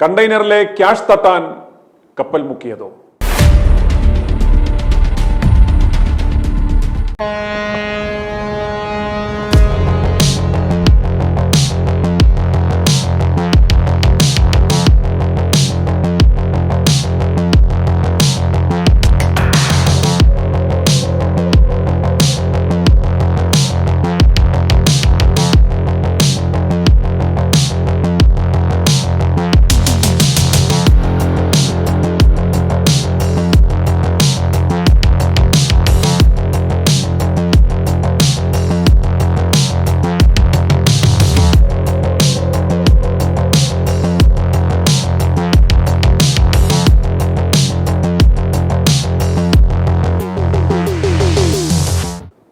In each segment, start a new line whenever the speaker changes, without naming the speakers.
കണ്ടെയ്നറിലെ cash തട്ടാൻ കപ്പൽ മുക്കിയതോ?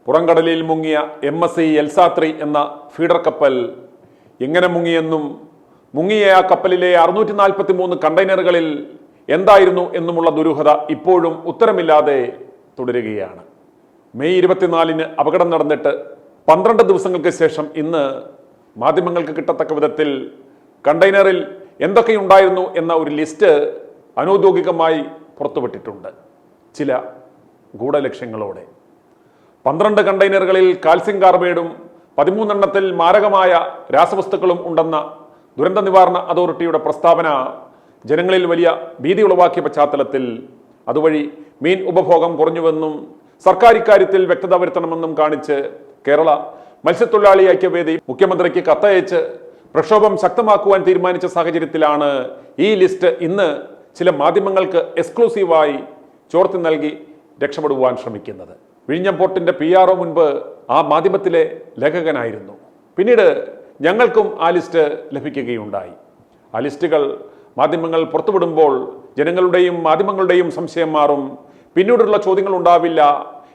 പുറംകടലിൽ മുങ്ങിയ MSC എൽസാ-3 എന്ന ഫീഡർ കപ്പൽ എങ്ങനെ മുങ്ങിയെന്നും മുങ്ങിയ ആ കപ്പലിലെ 643 കണ്ടെയ്നറുകളിൽ എന്തായിരുന്നു എന്നുമുള്ള ദുരൂഹത ഇപ്പോഴും ഉത്തരമില്ലാതെ തുടരുകയാണ്. മെയ് 24-ന് അപകടം നടന്നിട്ട് 12 ദിവസങ്ങൾക്ക് ശേഷം ഇന്ന് മാധ്യമങ്ങൾക്ക് കിട്ടത്തക്ക വിധത്തിൽ കണ്ടെയ്നറിൽ എന്തൊക്കെയുണ്ടായിരുന്നു എന്ന ഒരു ലിസ്റ്റ് അനൗദ്യോഗികമായി പുറത്തുവിട്ടിട്ടുണ്ട്. ചില ഗൂഢലക്ഷ്യങ്ങളോടെ 12 കണ്ടെയ്നറുകളിൽ കാൽസ്യം കാർബൈഡും 13 എണ്ണത്തിൽ മാരകമായ രാസവസ്തുക്കളും ഉണ്ടെന്ന ദുരന്ത നിവാരണ അതോറിറ്റിയുടെ പ്രസ്താവന ജനങ്ങളിൽ വലിയ ഭീതി ഉളവാക്കിയ പശ്ചാത്തലത്തിൽ അതുവഴി മീൻ ഉപഭോഗം കുറഞ്ഞുവെന്നും സർക്കാർ ഇക്കാര്യത്തിൽ വ്യക്തത വരുത്തണമെന്നും കാണിച്ച് കേരള മത്സ്യത്തൊഴിലാളി ഐക്യവേദി മുഖ്യമന്ത്രിക്ക് കത്തയച്ച് പ്രക്ഷോഭം ശക്തമാക്കുവാൻ തീരുമാനിച്ച സാഹചര്യത്തിലാണ് ഈ ലിസ്റ്റ് ഇന്ന് ചില മാധ്യമങ്ങൾക്ക് എക്സ്ക്ലൂസീവായി ചോർത്തി നൽകി രക്ഷപ്പെടുവാൻ ശ്രമിക്കുന്നത്. വിഴിഞ്ഞം പോർട്ടിന്റെ PRO മുൻപ് ആ മാധ്യമത്തിലെ ലേഖകനായിരുന്നു. പിന്നീട് ഞങ്ങൾക്കും ആ ലിസ്റ്റ് ലഭിക്കുകയുണ്ടായി. ആ ലിസ്റ്റുകൾ മാധ്യമങ്ങൾ പുറത്തുവിടുമ്പോൾ ജനങ്ങളുടെയും മാധ്യമങ്ങളുടെയും സംശയം മാറും. പിന്നീടുള്ള ചോദ്യങ്ങൾ ഉണ്ടാവില്ല.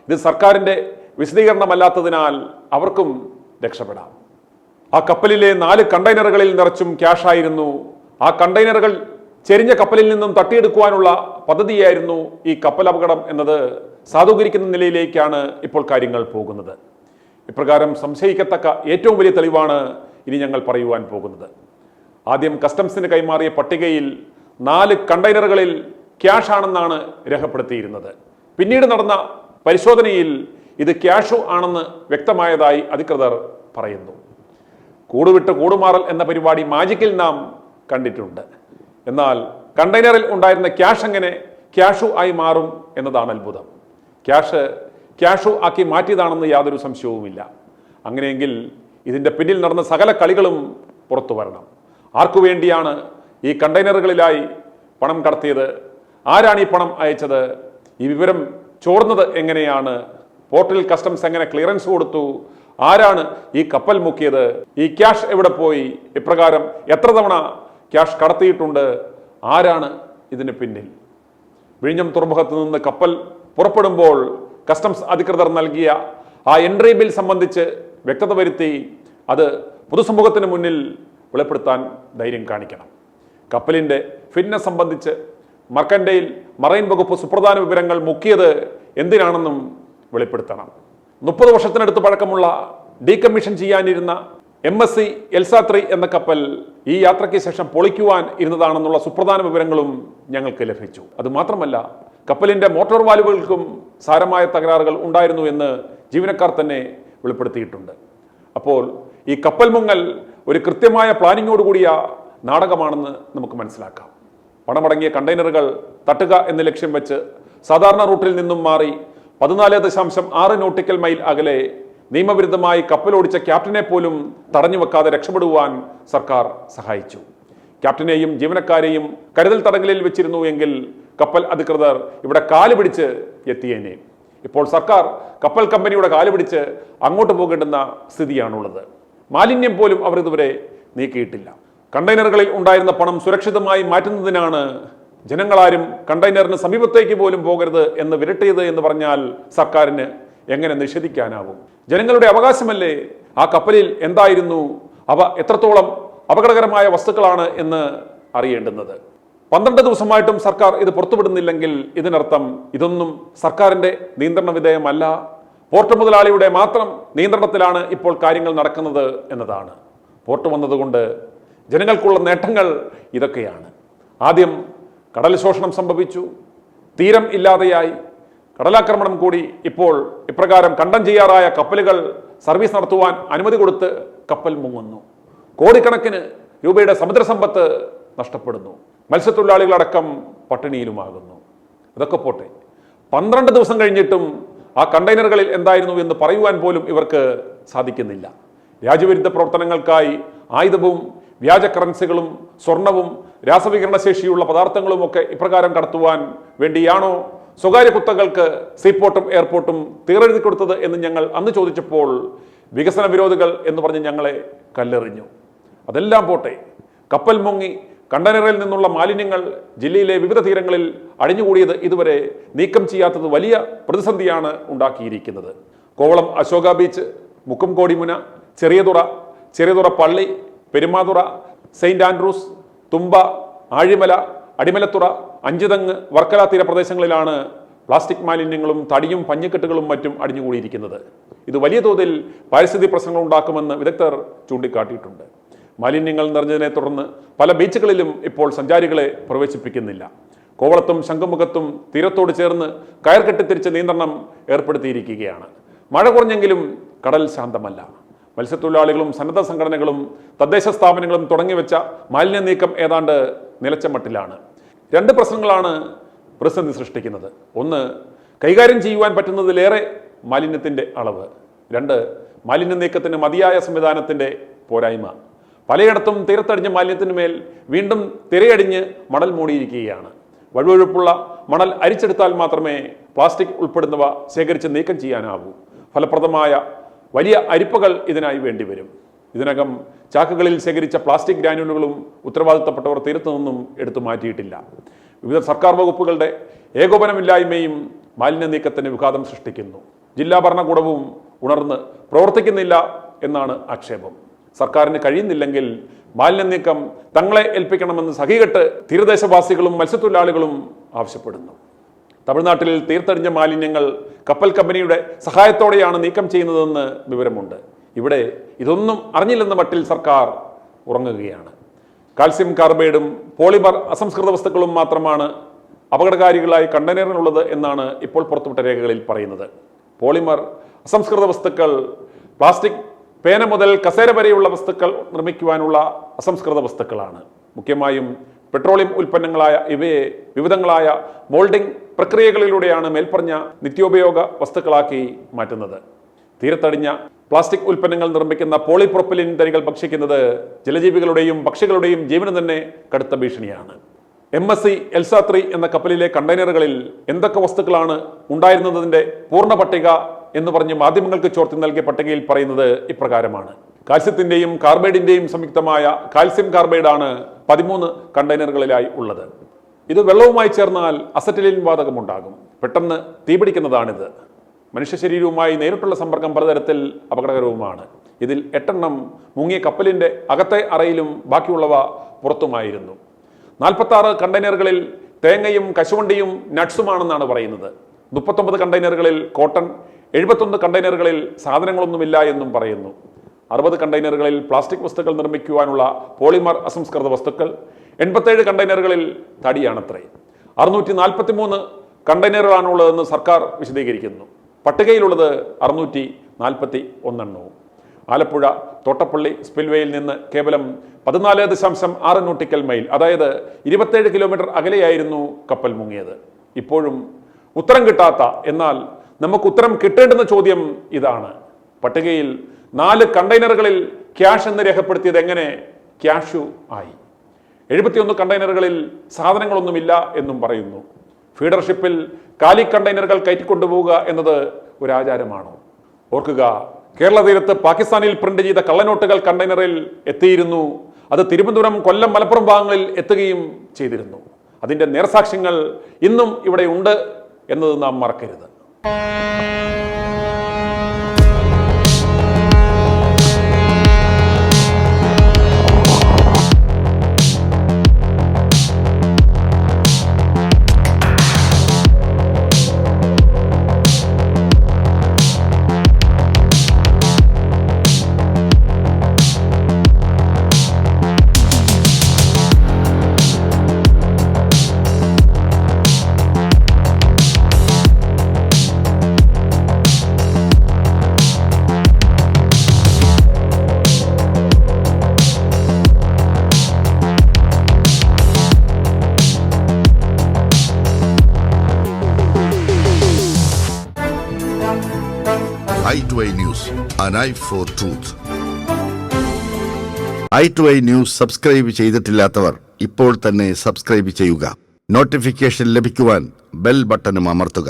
ഇത് സർക്കാരിന്റെ വിശദീകരണമല്ലാത്തതിനാൽ അവർക്കും രക്ഷപ്പെടാം. ആ കപ്പലിലെ 4 കണ്ടെയ്നറുകളിൽ നിറച്ചും ക്യാഷായിരുന്നു. ആ കണ്ടെയ്നറുകൾ ചെരിഞ്ഞ കപ്പലിൽ നിന്നും തട്ടിയെടുക്കുവാനുള്ള പദ്ധതിയായിരുന്നു ഈ കപ്പൽ അപകടം എന്നത് സാധൂകരിക്കുന്ന നിലയിലേക്കാണ് ഇപ്പോൾ കാര്യങ്ങൾ പോകുന്നത്. ഇപ്രകാരം സംശയിക്കത്തക്ക ഏറ്റവും വലിയ തെളിവാണ് ഇനി ഞങ്ങൾ പറയുവാൻ പോകുന്നത്. ആദ്യം കസ്റ്റംസിന് കൈമാറിയ പട്ടികയിൽ 4 കണ്ടെയ്നറുകളിൽ ക്യാഷ് ആണെന്നാണ് രേഖപ്പെടുത്തിയിരുന്നത്. പിന്നീട് നടന്ന പരിശോധനയിൽ ഇത് ക്യാഷു ആണെന്ന് വ്യക്തമായതായി അധികൃതർ പറയുന്നു. കൂടുവിട്ട് കൂടുമാറൽ എന്ന പരിപാടി മാജിക്കിൽ നാം കണ്ടിട്ടുണ്ട്. എന്നാൽ കണ്ടെയ്നറിൽ ഉണ്ടായിരുന്ന ക്യാഷ് എങ്ങനെ ക്യാഷു ആയി മാറും എന്നതാണ് അത്ഭുതം. ക്യാഷു ആക്കി മാറ്റിയതാണെന്ന് യാതൊരു സംശയവുമില്ല. അങ്ങനെയെങ്കിൽ ഇതിൻ്റെ പിന്നിൽ നടന്ന സകല കളികളും പുറത്തു വരണം. ആർക്കു വേണ്ടിയാണ് ഈ കണ്ടെയ്നറുകളിലായി പണം കടത്തിയത്? ആരാണ് ഈ പണം അയച്ചത്? ഈ വിവരം ചോർന്നത് എങ്ങനെയാണ്? പോർട്ടിൽ കസ്റ്റംസ് എങ്ങനെ ക്ലിയറൻസ് കൊടുത്തു? ആരാണ് ഈ കപ്പൽ മുക്കിയത്? ഈ ക്യാഷ് എവിടെ പോയി? ഇപ്രകാരം എത്ര തവണ ക്യാഷ് കടത്തിയിട്ടുണ്ട്? ആരാണ് ഇതിന് പിന്നിൽ? വിഴിഞ്ഞം തുറമുഖത്ത് നിന്ന് കപ്പൽ പുറപ്പെടുമ്പോൾ കസ്റ്റംസ് അധികൃതർ നൽകിയ ആ എൻട്രി ബിൽ സംബന്ധിച്ച് വ്യക്തത വരുത്തി അത് പൊതുസമൂഹത്തിന് മുന്നിൽ വെളിപ്പെടുത്താൻ ധൈര്യം കാണിക്കണം. കപ്പലിൻ്റെ ഫിറ്റ്നസ് സംബന്ധിച്ച് മർക്കൻഡൈൽ മറൈൻ വകുപ്പ് സുപ്രധാന വിവരങ്ങൾ മുക്കിയത് എന്തിനാണെന്നും വെളിപ്പെടുത്തണം. 30 വർഷത്തിനടുത്ത് പഴക്കമുള്ള ഡീകമ്മീഷൻ ചെയ്യാനിരുന്ന MSC എൽസാ-3 എന്ന കപ്പൽ ഈ യാത്രയ്ക്ക് ശേഷം പൊളിക്കുവാൻ ഇരുന്നതാണെന്നുള്ള സുപ്രധാന വിവരങ്ങളും ഞങ്ങൾക്ക് ലഭിച്ചു. അതുമാത്രമല്ല, കപ്പലിന്റെ മോട്ടോർ വാൽവുകൾക്കും സാരമായ തകരാറുകൾ ഉണ്ടായിരുന്നു എന്ന് ജീവനക്കാർ തന്നെ വെളിപ്പെടുത്തിയിട്ടുണ്ട്. അപ്പോൾ ഈ കപ്പൽ മുങ്ങൽ ഒരു കൃത്യമായ പ്ലാനിങ്ങോടുകൂടിയ നാടകമാണെന്ന് നമുക്ക് മനസ്സിലാക്കാം. പണമടങ്ങിയ കണ്ടെയ്നറുകൾ തട്ടുക എന്ന ലക്ഷ്യം വെച്ച് സാധാരണ റൂട്ടിൽ നിന്നും മാറി 14.6 നോട്ടിക്കൽ മൈൽ അകലെ നിയമവിരുദ്ധമായി കപ്പലോടിച്ച ക്യാപ്റ്റനെ പോലും തടഞ്ഞു വെക്കാതെ രക്ഷപ്പെടുവാൻ സർക്കാർ സഹായിച്ചു. ക്യാപ്റ്റനെയും ജീവനക്കാരെയും കരുതൽ തടങ്കലിൽ വെച്ചിരുന്നു എങ്കിൽ കപ്പൽ അധികൃതർ ഇവിടെ കാല് പിടിച്ച് എത്തിയേനെ. ഇപ്പോൾ സർക്കാർ കപ്പൽ കമ്പനിയുടെ കാല് പിടിച്ച് അങ്ങോട്ട് പോകേണ്ടുന്ന സ്ഥിതിയാണുള്ളത്. മാലിന്യം പോലും അവർ ഇതുവരെ നീക്കിയിട്ടില്ല. കണ്ടെയ്നറുകളിൽ ഉണ്ടായിരുന്ന പണം സുരക്ഷിതമായി മാറ്റുന്നതിനാണ് ജനങ്ങളാരും കണ്ടെയ്നറിന് സമീപത്തേക്ക് പോലും പോകരുത് എന്ന് വിരട്ടിയത് എന്ന് പറഞ്ഞാൽ സർക്കാരിന് എങ്ങനെ നിഷേധിക്കാനാവും? ജനങ്ങളുടെ അവകാശമല്ലേ ആ കപ്പലിൽ എന്തായിരുന്നു, അവ എത്രത്തോളം അപകടകരമായ വസ്തുക്കളാണ് എന്ന് അറിയേണ്ടുന്നത്. 12 ദിവസമായിട്ടും സർക്കാർ ഇത് പുറത്തുവിടുന്നില്ലെങ്കിൽ ഇതിനർത്ഥം ഇതൊന്നും സർക്കാരിന്റെ നിയന്ത്രണ വിധേയമല്ല, പോർട്ട് മുതലാളിയുടെ മാത്രം നിയന്ത്രണത്തിലാണ് ഇപ്പോൾ കാര്യങ്ങൾ നടക്കുന്നത് എന്നതാണ്. പോർട്ട് വന്നതുകൊണ്ട് ജനങ്ങൾക്കുള്ള നേട്ടങ്ങൾ ഇതൊക്കെയാണ്. ആദ്യം കടൽ ശോഷണം സംഭവിച്ചു, തീരം ഇല്ലാതെയായി, കടലാക്രമണം കൂടി. ഇപ്പോൾ ഇപ്രകാരം കണ്ടം ചെയ്യാറായ കപ്പലുകൾ സർവീസ് നടത്തുവാൻ അനുമതി കൊടുത്ത് കപ്പൽ മുങ്ങുന്നു. കോടിക്കണക്കിന് രൂപയുടെ സമുദ്രസമ്പത്ത് നഷ്ടപ്പെടുന്നു. മത്സ്യത്തൊഴിലാളികളടക്കം പട്ടിണിയിലുമാകുന്നു. ഇതൊക്കെ പോട്ടെ, 12 ദിവസം കഴിഞ്ഞിട്ടും ആ കണ്ടെയ്നറുകളിൽ എന്തായിരുന്നു എന്ന് പറയുവാൻ പോലും ഇവർക്ക് സാധിക്കുന്നില്ല. രാജ്യവിരുദ്ധ പ്രവർത്തനങ്ങൾക്കായി ആയുധവും വ്യാജ കറൻസികളും സ്വർണവും രാസവികരണ ശേഷിയുള്ള പദാർത്ഥങ്ങളും ഒക്കെ ഇപ്രകാരം കടത്തുവാൻ വേണ്ടിയാണോ സ്വകാര്യ കുത്തകൾക്ക് സീപോർട്ടും എയർപോർട്ടും തീരെഴുതി കൊടുത്തത് എന്ന് ഞങ്ങൾ അന്ന് ചോദിച്ചപ്പോൾ വികസന വിരോധികൾ എന്ന് പറഞ്ഞ് ഞങ്ങളെ കല്ലെറിഞ്ഞു. അതെല്ലാം പോട്ടെ, കപ്പൽ മുങ്ങി കണ്ടെയ്നറിൽ നിന്നുള്ള മാലിന്യങ്ങൾ ജില്ലയിലെ വിവിധ തീരങ്ങളിൽ അടിഞ്ഞുകൂടിയത് ഇതുവരെ നീക്കം ചെയ്യാത്തത് വലിയ പ്രതിസന്ധിയാണ് ഉണ്ടാക്കിയിരിക്കുന്നത്. കോവളം അശോക ബീച്ച്, മുക്കുംകോടിമുന, ചെറിയതുറ പള്ളി, പെരുമാതുറ, സെയിന്റ് ആൻഡ്രൂസ്, തുമ്പ, ആഴിമല, അടിമലത്തുറ, അഞ്ചുതങ്ങ്, വർക്കല തീരപ്രദേശങ്ങളിലാണ് പ്ലാസ്റ്റിക് മാലിന്യങ്ങളും തടിയും പഞ്ഞിക്കെട്ടുകളും മറ്റും അടിഞ്ഞുകൂടിയിരിക്കുന്നത്. ഇത് വലിയ തോതിൽ പാരിസ്ഥിതിക പ്രശ്നങ്ങൾ ഉണ്ടാക്കുമെന്ന് വിദഗ്ധർ ചൂണ്ടിക്കാട്ടിയിട്ടുണ്ട്. മാലിന്യങ്ങൾ നിറഞ്ഞതിനെ തുടർന്ന് പല ബീച്ചുകളിലും ഇപ്പോൾ സഞ്ചാരികളെ പ്രവേശിപ്പിക്കുന്നില്ല. കോവളത്തും ശംഖുമുഖത്തും തീരത്തോട് ചേർന്ന് കയർ കെട്ടിത്തിരിച്ച് നിയന്ത്രണം ഏർപ്പെടുത്തിയിരിക്കുകയാണ്. മഴ കുറഞ്ഞെങ്കിലും കടൽ ശാന്തമല്ല. മത്സ്യത്തൊഴിലാളികളും സന്നദ്ധ സംഘടനകളും തദ്ദേശ സ്ഥാപനങ്ങളും തുടങ്ങിവെച്ച മാലിന്യ നീക്കം ഏതാണ്ട് നിലച്ച മട്ടിലാണ്. 2 പ്രശ്നങ്ങളാണ് പ്രതിസന്ധി സൃഷ്ടിക്കുന്നത്. ഒന്ന്, കൈകാര്യം ചെയ്യുവാൻ പറ്റുന്നതിലേറെ മാലിന്യത്തിൻ്റെ അളവ്. 2, മാലിന്യ നീക്കത്തിന് മതിയായ സംവിധാനത്തിൻ്റെ പോരായ്മ. പലയിടത്തും തീരത്തടിഞ്ഞ മാലിന്യത്തിന് മേൽ വീണ്ടും തിരയടിഞ്ഞ് മണൽ മൂടിയിരിക്കുകയാണ്. വഴുവഴുപ്പുള്ള മണൽ അരിച്ചെടുത്താൽ മാത്രമേ പ്ലാസ്റ്റിക് ഉൾപ്പെടുന്നവ ശേഖരിച്ച് നീക്കം ചെയ്യാനാവൂ. ഫലപ്രദമായ വലിയ അരിപ്പകൾ ഇതിനായി വേണ്ടിവരും. ഇതിനകം ചാക്കുകളിൽ ശേഖരിച്ച പ്ലാസ്റ്റിക് ഗ്രാനുലുകളും ഉത്തരവാദിത്തപ്പെട്ടവർ തീരത്തു നിന്നും എടുത്തു മാറ്റിയിട്ടില്ല. വിവിധ സർക്കാർ വകുപ്പുകളുടെ ഏകോപനമില്ലായ്മയും മാലിന്യ നീക്കത്തിന് വിഘാതം സൃഷ്ടിക്കുന്നു. ജില്ലാ ഭരണകൂടവും ഉണർന്ന് പ്രവർത്തിക്കുന്നില്ല എന്നാണ് ആക്ഷേപം. സർക്കാരിന് കഴിയുന്നില്ലെങ്കിൽ മാലിന്യ നീക്കം തങ്ങളെ ഏൽപ്പിക്കണമെന്ന് സഹികെട്ട് തീരദേശവാസികളും മത്സ്യത്തൊഴിലാളികളും ആവശ്യപ്പെടുന്നു. തമിഴ്നാട്ടിൽ തീർത്തടിഞ്ഞ മാലിന്യങ്ങൾ കപ്പൽ കമ്പനിയുടെ സഹായത്തോടെയാണ് നീക്കം ചെയ്യുന്നതെന്ന് വിവരമുണ്ട്. ഇവിടെ ഇതൊന്നും അറിഞ്ഞില്ലെന്ന മട്ടിൽ സർക്കാർ ഉറങ്ങുകയാണ്. കാൽസ്യം കാർബൈഡും പോളിമർ അസംസ്കൃത വസ്തുക്കളും മാത്രമാണ് അപകടകാരികളായി കണ്ടെയ്നറിനുള്ളത് എന്നാണ് ഇപ്പോൾ പുറത്തുവിട്ട രേഖകളിൽ പറയുന്നത്. പോളിമർ അസംസ്കൃത വസ്തുക്കൾ പ്ലാസ്റ്റിക് പേന മുതൽ കസേര വരെയുള്ള വസ്തുക്കൾ നിർമ്മിക്കുവാനുള്ള അസംസ്കൃത വസ്തുക്കളാണ്. മുഖ്യമായും പെട്രോളിയം ഉൽപ്പന്നങ്ങളായ ഇവയെ വിവിധങ്ങളായ മോൾഡിംഗ് പ്രക്രിയകളിലൂടെയാണ് മേൽപ്പറഞ്ഞ നിത്യോപയോഗ വസ്തുക്കളാക്കി മാറ്റുന്നത്. തീരത്തടിഞ്ഞ പ്ലാസ്റ്റിക് ഉൽപ്പന്നങ്ങൾ നിർമ്മിക്കുന്ന പോളിപ്രൊപ്പലിൻ തരികൾ ഭക്ഷിക്കുന്നത് ജലജീവികളുടെയും പക്ഷികളുടെയും ജീവന് തന്നെ കടുത്ത ഭീഷണിയാണ്. MSC എൽസ 3 എന്ന കപ്പലിലെ കണ്ടെയ്നറുകളിൽ എന്തൊക്കെ വസ്തുക്കളാണ് ഉണ്ടായിരുന്നതിന്റെ പൂർണ്ണ പട്ടിക എന്ന് പറഞ്ഞ് മാധ്യമങ്ങൾക്ക് ചോർത്തി നൽകിയ പട്ടികയിൽ പറയുന്നത് ഇപ്രകാരമാണ്. കാൽസ്യത്തിന്റെയും കാർബൈഡിന്റെയും സംയുക്തമായ കാൽസ്യം കാർബൈഡാണ് 13 കണ്ടെയ്നറുകളിലായി ഉള്ളത്. ഇത് വെള്ളവുമായി ചേർന്നാൽ അസറ്റിലിൻ വാതകമുണ്ടാകും. പെട്ടെന്ന് തീപിടിക്കുന്നതാണിത്. മനുഷ്യ ശരീരവുമായി നേരിട്ടുള്ള സമ്പർക്കം പലതരത്തിൽ അപകടകരവുമാണ്. ഇതിൽ 8 എണ്ണം മുങ്ങിയ കപ്പലിന്റെ അകത്തെ അറയിലും ബാക്കിയുള്ളവ പുറത്തുമായിരുന്നു. 46 കണ്ടെയ്നറുകളിൽ തേങ്ങയും കശുവണ്ടിയും നട്ട്സുമാണെന്നാണ് പറയുന്നത്. 39 കണ്ടെയ്നറുകളിൽ കോട്ടൺ, 71 കണ്ടെയ്നറുകളിൽ സാധനങ്ങളൊന്നുമില്ല എന്നും പറയുന്നു. 60 കണ്ടെയ്നറുകളിൽ പ്ലാസ്റ്റിക് വസ്തുക്കൾ നിർമ്മിക്കുവാനുള്ള പോളിമർ അസംസ്കൃത വസ്തുക്കൾ, 87 കണ്ടെയ്നറുകളിൽ തടിയാണത്രേ. 643 കണ്ടെയ്നറുകളാണുള്ളതെന്ന് സർക്കാർ വിശദീകരിക്കുന്നു. പട്ടികയിലുള്ളത് 641 എണ്ണവും. ആലപ്പുഴ തോട്ടപ്പള്ളി സ്പിൽവേയിൽ നിന്ന് കേവലം 14.6 നോട്ടിക്കൽ മൈൽ, അതായത് 27 കിലോമീറ്റർ അകലെയായിരുന്നു കപ്പൽ മുങ്ങിയത്. ഇപ്പോഴും ഉത്തരം കിട്ടാത്ത, എന്നാൽ നമുക്ക് ഉത്തരം കിട്ടേണ്ടുന്ന ചോദ്യം ഇതാണ്: പട്ടികയിൽ 4 കണ്ടെയ്നറുകളിൽ ക്യാഷ് എന്ന് രേഖപ്പെടുത്തിയത് എങ്ങനെ ക്യാഷു ആയി? 71 കണ്ടെയ്നറുകളിൽ സാധനങ്ങളൊന്നുമില്ല എന്നും പറയുന്നു. ഫീഡർഷിപ്പിൽ കാലി കണ്ടെയ്നറുകൾ കയറ്റിക്കൊണ്ടുപോവുക എന്നത് ഒരു ആചാരമാണോ? ഓർക്കുക, കേരള തീരത്ത് പാകിസ്ഥാനിൽ പ്രിന്റ് ചെയ്ത കള്ളനോട്ടുകൾ കണ്ടെയ്നറിൽ എത്തിയിരുന്നു. അത് തിരുവനന്തപുരം, കൊല്ലം, മലപ്പുറം ഭാഗങ്ങളിൽ എത്തുകയും ചെയ്തിരുന്നു. അതിന്റെ നേർസാക്ഷ്യങ്ങൾ ഇന്നും ഇവിടെ ഉണ്ട് എന്നത് നാം മറക്കരുത്.
News, an eye for truth. i2i news subscribe ചെയ്തിട്ടില്ലാത്തവർ ഇപ്പോൾ തന്നെ സബ്സ്ക്രൈബ് ചെയ്യുക. നോട്ടിഫിക്കേഷൻ ലഭിക്കുവാൻ ബെൽ ബട്ടണും അമർത്തുക.